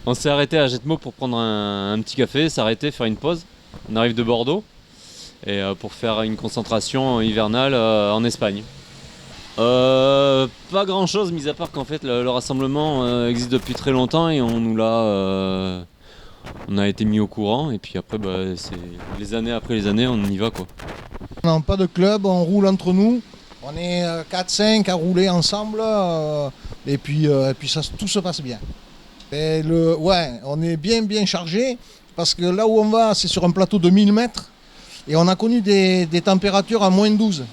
On s'est arrêté à Jetmo pour prendre un petit café, s'arrêter, faire une pause. On arrive de Bordeaux et pour faire une concentration hivernale en Espagne. Pas grand chose, mis à part qu'en fait le rassemblement existe depuis très longtemps et on a été mis au courant et puis après c'est les années après les années on y va quoi. On n'a pas de club, on roule entre nous. On est 4-5 à rouler ensemble et puis ça, tout se passe bien. On est bien chargé parce que là où on va, c'est sur un plateau de 1000 mètres et on a connu des températures à -12.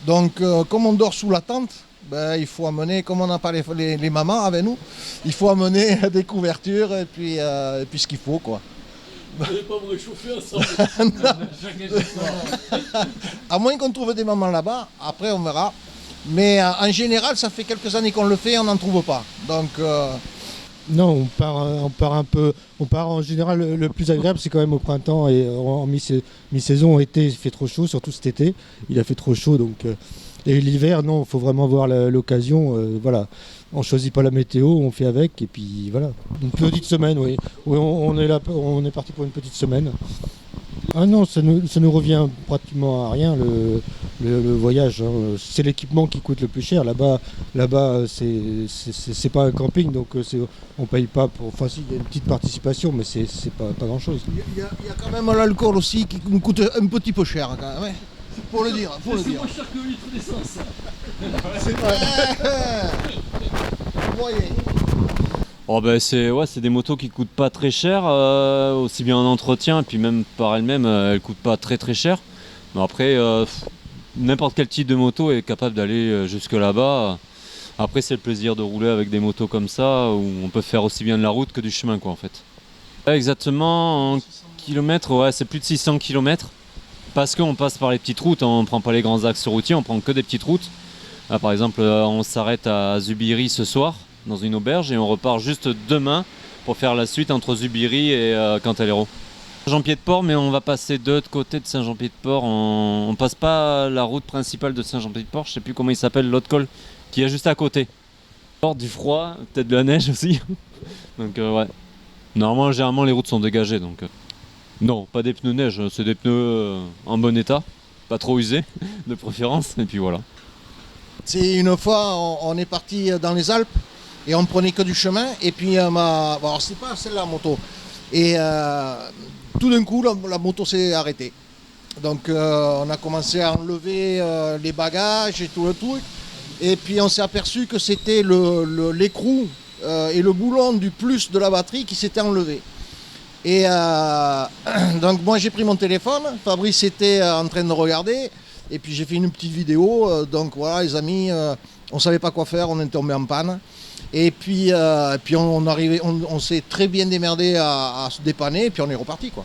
Donc comme on dort sous la tente, il faut amener, comme on n'a pas les mamans avec nous, il faut amener des couvertures et puis ce qu'il faut quoi. Vous n'allez pas vous réchauffer ensemble. À moins qu'on trouve des mamans là-bas, après on verra. Mais en général, ça fait quelques années qu'on le fait, on n'en trouve pas. Donc Non, on part un peu. On part en général, le plus agréable, c'est quand même au printemps et en mi-saison, été, il fait trop chaud, surtout cet été. Il a fait trop chaud, donc. Et l'hiver, non, il faut vraiment voir l'occasion. Voilà, on choisit pas la météo, on fait avec, et puis voilà. Une petite semaine, oui. Oui, on est là, on est parti pour une petite semaine. Ah non, ça nous revient pratiquement à rien le voyage. Hein. C'est l'équipement qui coûte le plus cher. Là-bas, c'est pas un camping, donc on paye pas pour. Enfin, si, il y a une petite participation, mais c'est pas grand-chose. il y a quand même l'alcool aussi qui nous coûte un petit peu cher quand même. Hein. Faut le dire. C'est moins cher que le litre d'essence. C'est vrai. Moyen. Oh c'est des motos qui coûtent pas très cher, aussi bien en entretien et puis même par elles-mêmes elles coûtent pas très cher. Mais après n'importe quel type de moto est capable d'aller jusque là-bas. Après c'est le plaisir de rouler avec des motos comme ça où on peut faire aussi bien de la route que du chemin quoi en fait. Exactement en kilomètres, ouais c'est plus de 600 km parce qu'on passe par les petites routes, hein, on prend pas les grands axes routiers, on prend que des petites routes. Là, par exemple on s'arrête à Zubiri ce soir dans une auberge et on repart juste demain pour faire la suite entre Zubiri et Cantalero. Saint-Jean-Pied-de-Port, mais on va passer de l'autre côté de Saint-Jean-Pied-de-Port. On passe pas la route principale de Saint-Jean-Pied-de-Port, je sais plus comment il s'appelle, l'autre col qui est juste à côté. Du froid, peut-être de la neige aussi. Donc ouais. Normalement, généralement les routes sont dégagées donc. Non, pas des pneus neige, c'est des pneus en bon état, pas trop usés de préférence et puis voilà. C'est une fois, on est parti dans les Alpes et on prenait que du chemin. Et puis, alors c'est pas celle-là la moto. Et tout d'un coup, la moto s'est arrêtée. Donc, on a commencé à enlever les bagages et tout le truc. Et puis, on s'est aperçu que c'était l'écrou et le boulon du plus de la batterie qui s'était enlevé. Et donc, moi, j'ai pris mon téléphone. Fabrice était en train de regarder. Et puis j'ai fait une petite vidéo, donc voilà les amis, on savait pas quoi faire, on est tombé en panne. Et puis on s'est très bien démerdé à se dépanner, et puis on est reparti quoi.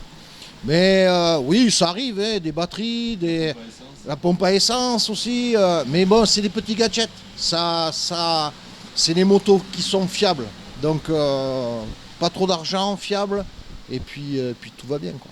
Mais oui, ça arrive, hein, des batteries, la pompe à essence aussi, mais bon, c'est des petits gadgets. C'est des motos qui sont fiables, donc pas trop d'argent, fiable, et puis tout va bien quoi.